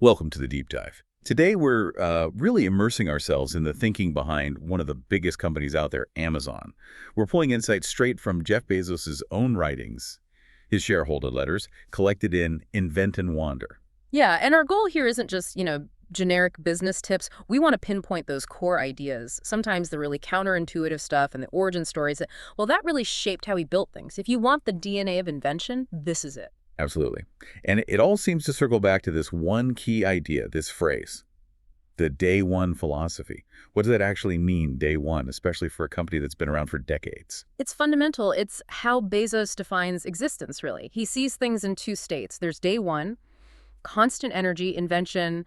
Welcome to the Deep Dive. Today, we're really immersing ourselves in the thinking behind one of the biggest companies out there, Amazon. We're pulling insights straight from Jeff Bezos' own writings, his shareholder letters, collected in Invent and Wander. Yeah, and our goal here isn't just, generic business tips. We want to pinpoint those core ideas, sometimes the really counterintuitive stuff and the origin stories that really shaped how he built things. If you want the DNA of invention, this is it. Absolutely. And it all seems to circle back to this one key idea, this phrase, the day one philosophy. What does that actually mean, day one, especially for a company that's been around for decades? It's fundamental. It's how Bezos defines existence, really. He sees things in two states. There's day one, constant energy, invention,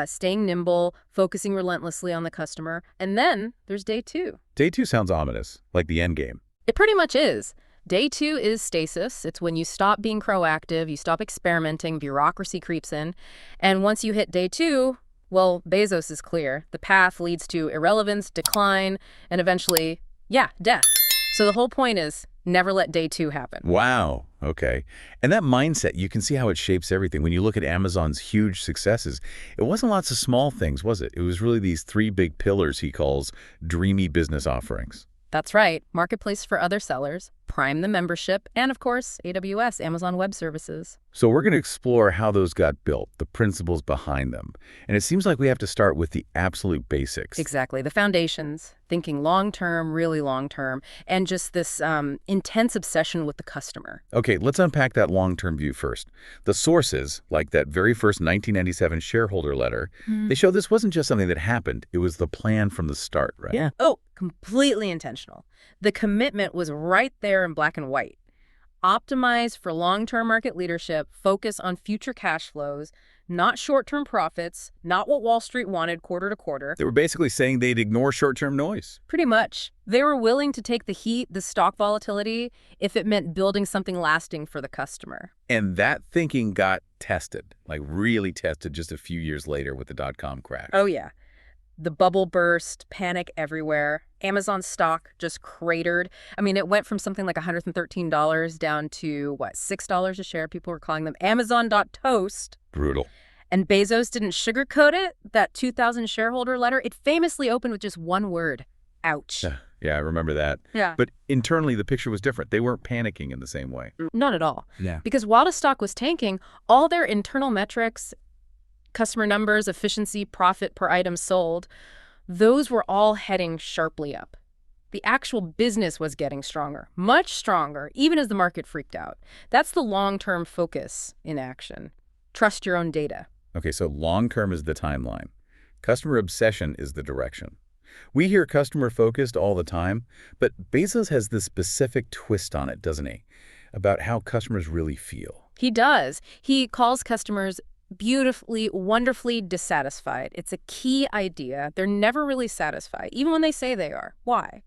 staying nimble, focusing relentlessly on the customer. And then there's day two. Day two sounds ominous, like the end game. It pretty much is. Day two is stasis. It's when you stop being proactive, you stop experimenting, bureaucracy creeps in. And once you hit day two, well, Bezos is clear. The path leads to irrelevance, decline, and eventually, death. So the whole point is never let day two happen. Wow. Okay. And that mindset, you can see how it shapes everything. When you look at Amazon's huge successes, it wasn't lots of small things, was it? It was really these three big pillars he calls dreamy business offerings. That's right. Marketplace for other sellers, Prime the membership, and of course, AWS, Amazon Web Services. So we're going to explore how those got built, the principles behind them. And it seems like we have to start with the absolute basics. Exactly. The foundations, thinking long-term, really long-term, and just this intense obsession with the customer. Okay, let's unpack that long-term view first. The sources, like that very first 1997 shareholder letter, they show this wasn't just something that happened. It was the plan from the start, right? Yeah. Oh, completely intentional. The commitment was right there in black and white. Optimize for long-term market leadership, focus on future cash flows, not short-term profits, not what Wall Street wanted quarter to quarter. They were basically saying they'd ignore short-term noise. Pretty much. They were willing to take the heat, the stock volatility, if it meant building something lasting for the customer. And that thinking got tested, like really tested just a few years later with the dot-com crash. Oh, yeah. The bubble burst, panic everywhere. Amazon stock just cratered. I mean, it went from something like $113 down to, $6 a share? People were calling them Amazon.toast. Brutal. And Bezos didn't sugarcoat it. That 2000 shareholder letter, it famously opened with just one word, ouch. Yeah, I remember that. Yeah. But internally, the picture was different. They weren't panicking in the same way. Not at all. Yeah. Because while the stock was tanking, all their internal metrics, customer numbers, efficiency, profit per item sold, those were all heading sharply up. The actual business was getting stronger, much stronger, even as the market freaked out. That's the long-term focus in action. Trust your own data. Okay, so long-term is the timeline. Customer obsession is the direction. We hear customer-focused all the time, but Bezos has this specific twist on it, doesn't he? About how customers really feel. He does. He calls customers beautifully, wonderfully dissatisfied. It's a key idea. They're never really satisfied, even when they say they are. Why?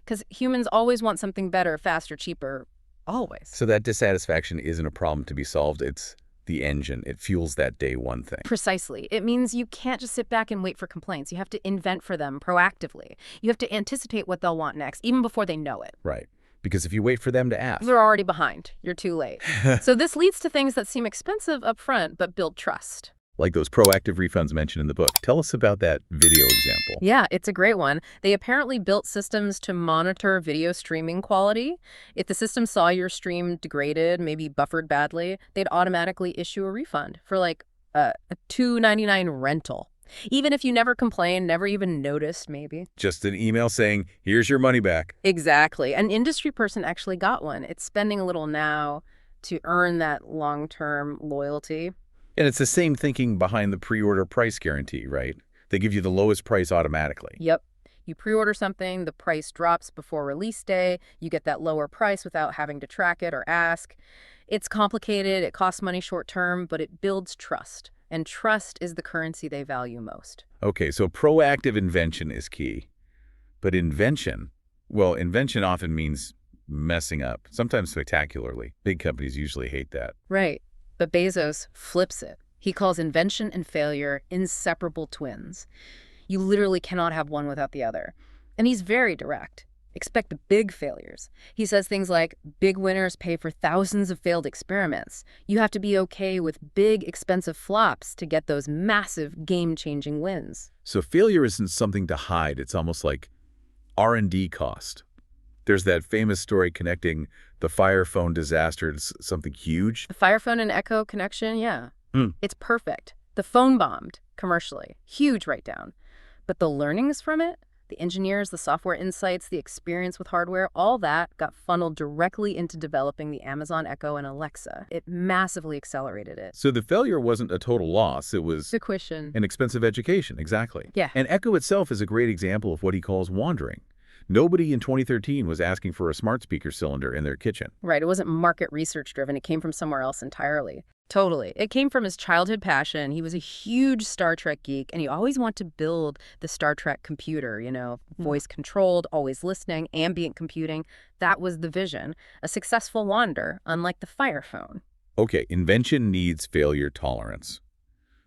Because humans always want something better, faster, cheaper, always. So that dissatisfaction isn't a problem to be solved. It's the engine. It fuels that day one thing. Precisely. It means you can't just sit back and wait for complaints. You have to invent for them proactively. You have to anticipate what they'll want next, even before they know it. Right. Because if you wait for them to ask, they're already behind. You're too late. So this leads to things that seem expensive up front, but build trust. Like those proactive refunds mentioned in the book. Tell us about that video example. Yeah, it's a great one. They apparently built systems to monitor video streaming quality. If the system saw your stream degraded, maybe buffered badly, they'd automatically issue a refund for like a $2.99 rental. Even if you never complained, never even noticed, maybe. Just an email saying, here's your money back. Exactly. An industry person actually got one. It's spending a little now to earn that long-term loyalty. And it's the same thinking behind the pre-order price guarantee, right? They give you the lowest price automatically. Yep. You pre-order something, the price drops before release day. You get that lower price without having to track it or ask. It's complicated. It costs money short-term, but it builds trust. And trust is the currency they value most. Okay, so proactive invention is key. But invention often means messing up, sometimes spectacularly. Big companies usually hate that. Right. But Bezos flips it. He calls invention and failure inseparable twins. You literally cannot have one without the other. And he's very direct. Expect the big failures. He says things like, big winners pay for thousands of failed experiments. You have to be okay with big, expensive flops to get those massive, game-changing wins. So failure isn't something to hide. It's almost like R&D cost. There's that famous story connecting the Fire Phone disaster to something huge. The Fire Phone and Echo connection, yeah. Mm. It's perfect. The phone bombed commercially. Huge write-down. But the learnings from it, the engineers, the software insights, the experience with hardware, all that got funneled directly into developing the Amazon Echo and Alexa. It massively accelerated it. So the failure wasn't a total loss. It was Tuition. an expensive education, exactly. Yeah. And Echo itself is a great example of what he calls wandering. Nobody in 2013 was asking for a smart speaker cylinder in their kitchen. Right, it wasn't market research driven. It came from somewhere else entirely. Totally. It came from his childhood passion. He was a huge Star Trek geek, and he always wanted to build the Star Trek computer, voice controlled, always listening, ambient computing. That was the vision. A successful wander, unlike the Fire Phone. Okay, invention needs failure tolerance.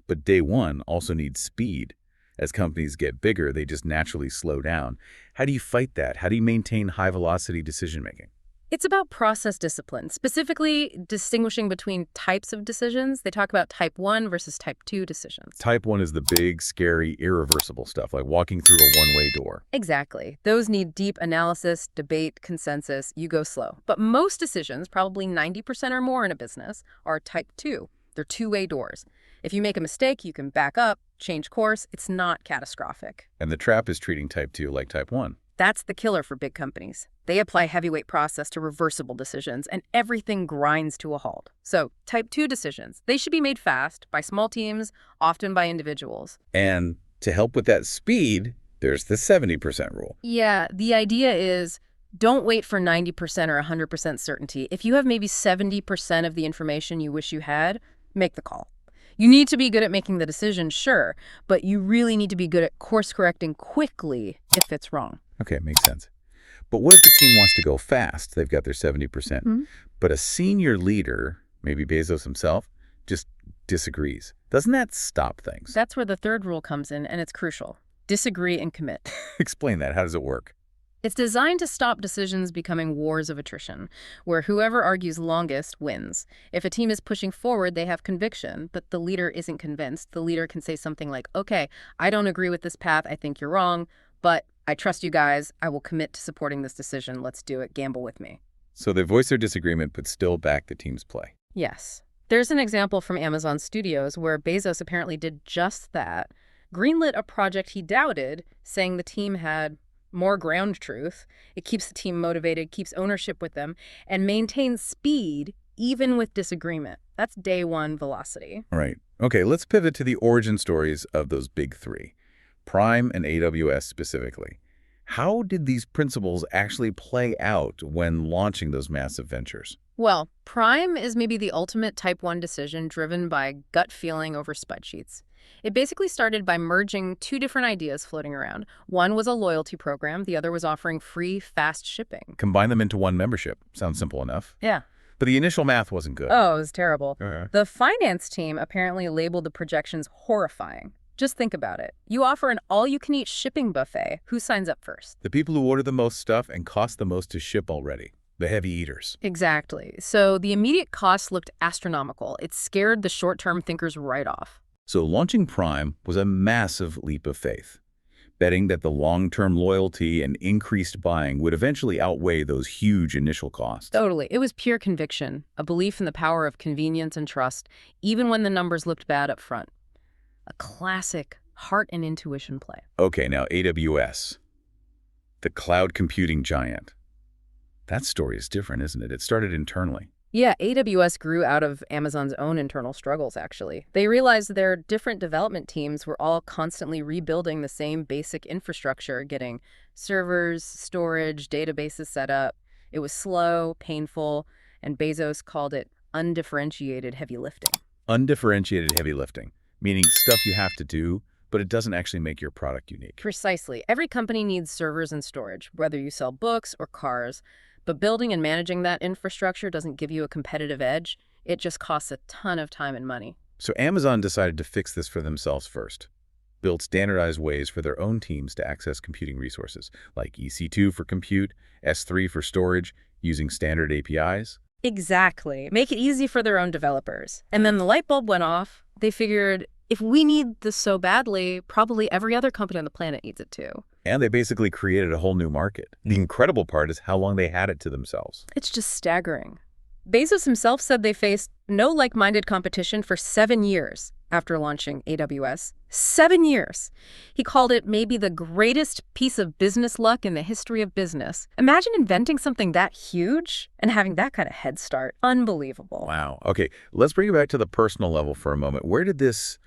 But day one also needs speed. As companies get bigger, they just naturally slow down. How do you fight that? How do you maintain high-velocity decision-making? It's about process discipline, specifically distinguishing between types of decisions. They talk about type 1 versus type 2 decisions. Type 1 is the big, scary, irreversible stuff, like walking through a one-way door. Exactly. Those need deep analysis, debate, consensus. You go slow. But most decisions, probably 90% or more in a business, are type 2. They're two-way doors. If you make a mistake, you can back up, change course. It's not catastrophic. And the trap is treating type 2 like type 1. That's the killer for big companies. They apply heavyweight process to reversible decisions, and everything grinds to a halt. So, type 2 decisions, they should be made fast by small teams, often by individuals. And to help with that speed, there's the 70% rule. Yeah, the idea is don't wait for 90% or 100% certainty. If you have maybe 70% of the information you wish you had, make the call. You need to be good at making the decision, sure, but you really need to be good at course-correcting quickly if it's wrong. Okay, makes sense. But what if the team wants to go fast? They've got their 70%. But a senior leader, maybe Bezos himself, just disagrees. Doesn't that stop things? That's where the third rule comes in, and it's crucial. Disagree and commit. Explain that. How does it work? It's designed to stop decisions becoming wars of attrition, where whoever argues longest wins. If a team is pushing forward, they have conviction, but the leader isn't convinced. The leader can say something like, okay, I don't agree with this path. I think you're wrong, but I trust you guys. I will commit to supporting this decision. Let's do it. Gamble with me. So they voice their disagreement, but still back the team's play. Yes. There's an example from Amazon Studios where Bezos apparently did just that, greenlit a project he doubted, saying the team had more ground truth. It keeps the team motivated, keeps ownership with them, and maintains speed even with disagreement. That's day one velocity. All right. Okay, let's pivot to the origin stories of those big three, Prime and AWS specifically. How did these principles actually play out when launching those massive ventures? Well, Prime is maybe the ultimate type 1 decision driven by gut feeling over spreadsheets. It basically started by merging two different ideas floating around. One was a loyalty program. The other was offering free, fast shipping. Combine them into one membership. Sounds simple enough. Yeah. But the initial math wasn't good. Oh, it was terrible. Okay. The finance team apparently labeled the projections horrifying. Just think about it. You offer an all-you-can-eat shipping buffet. Who signs up first? The people who order the most stuff and cost the most to ship already. The heavy eaters. Exactly. So the immediate cost looked astronomical. It scared the short-term thinkers right off. So launching Prime was a massive leap of faith, betting that the long-term loyalty and increased buying would eventually outweigh those huge initial costs. Totally. It was pure conviction, a belief in the power of convenience and trust, even when the numbers looked bad up front. A classic heart and intuition play. Okay, now AWS, the cloud computing giant. That story is different, isn't it? It started internally. Yeah, AWS grew out of Amazon's own internal struggles, actually. They realized their different development teams were all constantly rebuilding the same basic infrastructure, getting servers, storage, databases set up. It was slow, painful, and Bezos called it undifferentiated heavy lifting. Undifferentiated heavy lifting, meaning stuff you have to do, but it doesn't actually make your product unique. Precisely. Every company needs servers and storage, whether you sell books or cars. But building and managing that infrastructure doesn't give you a competitive edge. It just costs a ton of time and money. So Amazon decided to fix this for themselves first. built standardized ways for their own teams to access computing resources, like EC2 for compute, S3 for storage, using standard APIs. Exactly. Make it easy for their own developers. And then the light bulb went off. They figured, if we need this so badly, probably every other company on the planet needs it too. And they basically created a whole new market. The incredible part is how long they had it to themselves. It's just staggering. Bezos himself said they faced no like-minded competition for 7 years after launching AWS. 7 years. He called it maybe the greatest piece of business luck in the history of business. Imagine inventing something that huge and having that kind of head start. Unbelievable. Wow. Okay, let's bring it back to the personal level for a moment. Where did this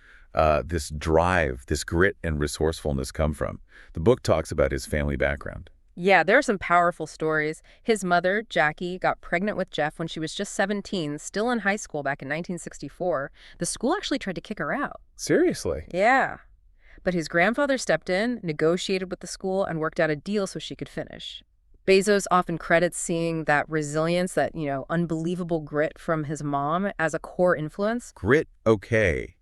drive, this grit and resourcefulness come from? The book talks about his family background. Yeah, there are some powerful stories. His mother, Jackie, got pregnant with Jeff when she was just 17, still in high school back in 1964. The school actually tried to kick her out. Seriously? Yeah. But his grandfather stepped in, negotiated with the school, and worked out a deal so she could finish. Bezos often credits seeing that resilience, that, unbelievable grit from his mom as a core influence. Grit, okay,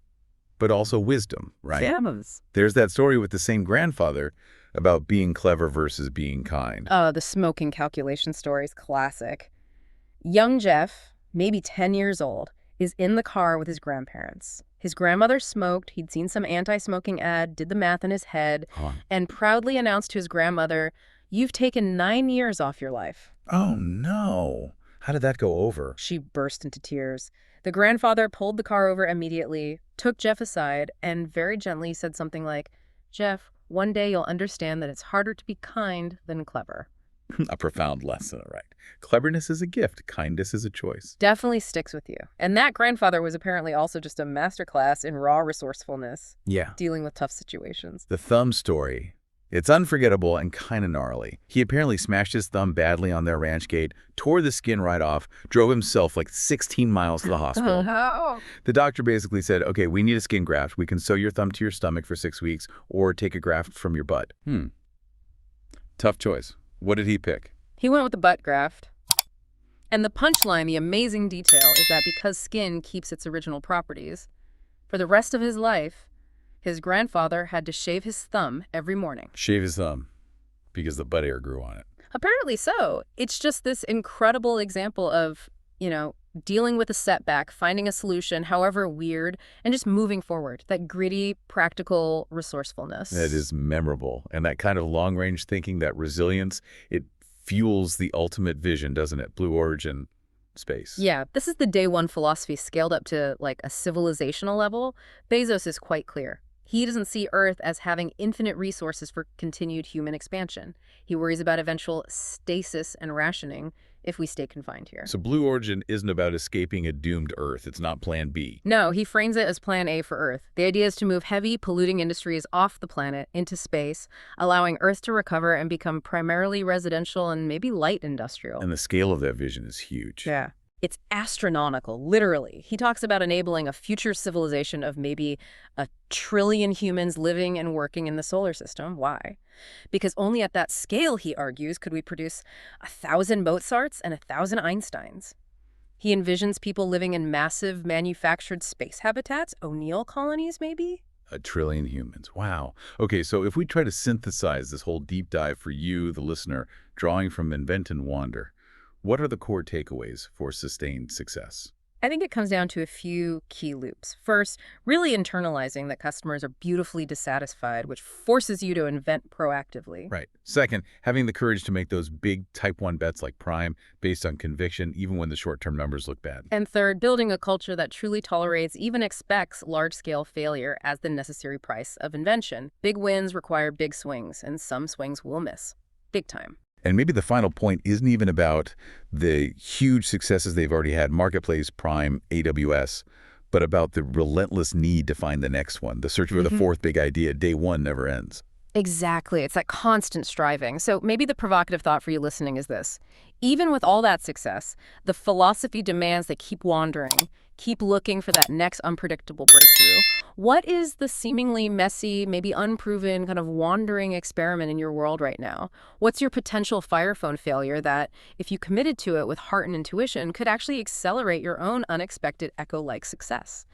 but also wisdom, right? Famous. There's that story with the same grandfather about being clever versus being kind. The smoking calculation story is classic. Young Jeff, maybe 10 years old, is in the car with his grandparents. His grandmother smoked, he'd seen some anti-smoking ad, did the math in his head, and proudly announced to his grandmother, "You've taken 9 years off your life." Oh, no. How did that go over? She burst into tears. The grandfather pulled the car over immediately, took Jeff aside, and very gently said something like, "Jeff, one day you'll understand that it's harder to be kind than clever." A profound lesson, right? Cleverness is a gift. Kindness is a choice. Definitely sticks with you. And that grandfather was apparently also just a masterclass in raw resourcefulness, Yeah. dealing with tough situations. The thumb story. It's unforgettable and kind of gnarly. He apparently smashed his thumb badly on their ranch gate, tore the skin right off, drove himself like 16 miles to the hospital. Oh. The doctor basically said, okay, we need a skin graft. We can sew your thumb to your stomach for 6 weeks or take a graft from your butt. Tough choice. What did he pick? He went with the butt graft. And the punchline, the amazing detail, is that because skin keeps its original properties, for the rest of his life, his grandfather had to shave his thumb every morning. Shave his thumb because the butt hair grew on it. Apparently so. It's just this incredible example of, dealing with a setback, finding a solution, however weird, and just moving forward. That gritty, practical resourcefulness. That is memorable. And that kind of long-range thinking, that resilience, it fuels the ultimate vision, doesn't it? Blue Origin space. Yeah, this is the day one philosophy scaled up to like a civilizational level. Bezos is quite clear. He doesn't see Earth as having infinite resources for continued human expansion. He worries about eventual stasis and rationing if we stay confined here. So Blue Origin isn't about escaping a doomed Earth. It's not Plan B. No, he frames it as Plan A for Earth. The idea is to move heavy, polluting industries off the planet into space, allowing Earth to recover and become primarily residential and maybe light industrial. And the scale of that vision is huge. Yeah. It's astronomical, literally. He talks about enabling a future civilization of maybe 1 trillion humans living and working in the solar system. Why? Because only at that scale, he argues, could we produce 1,000 Mozarts and 1,000 Einsteins. He envisions people living in massive manufactured space habitats, O'Neill colonies maybe? 1 trillion humans. Wow. Okay, so if we try to synthesize this whole deep dive for you, the listener, drawing from Invent and Wander, what are the core takeaways for sustained success? I think it comes down to a few key loops. First, really internalizing that customers are beautifully dissatisfied, which forces you to invent proactively. Right. Second, having the courage to make those big type 1 bets like Prime based on conviction, even when the short-term numbers look bad. And third, building a culture that truly tolerates, even expects, large-scale failure as the necessary price of invention. Big wins require big swings, and some swings will miss. Big time. And maybe the final point isn't even about the huge successes they've already had, Marketplace, Prime, AWS, but about the relentless need to find the next one. The search for the fourth big idea, day one never ends. Exactly. It's that constant striving. So maybe the provocative thought for you listening is this. Even with all that success, the philosophy demands that keep wandering, keep looking for that next unpredictable breakthrough. What is the seemingly messy, maybe unproven kind of wandering experiment in your world right now? What's your potential fire phone failure that, if you committed to it with heart and intuition, could actually accelerate your own unexpected Echo-like success?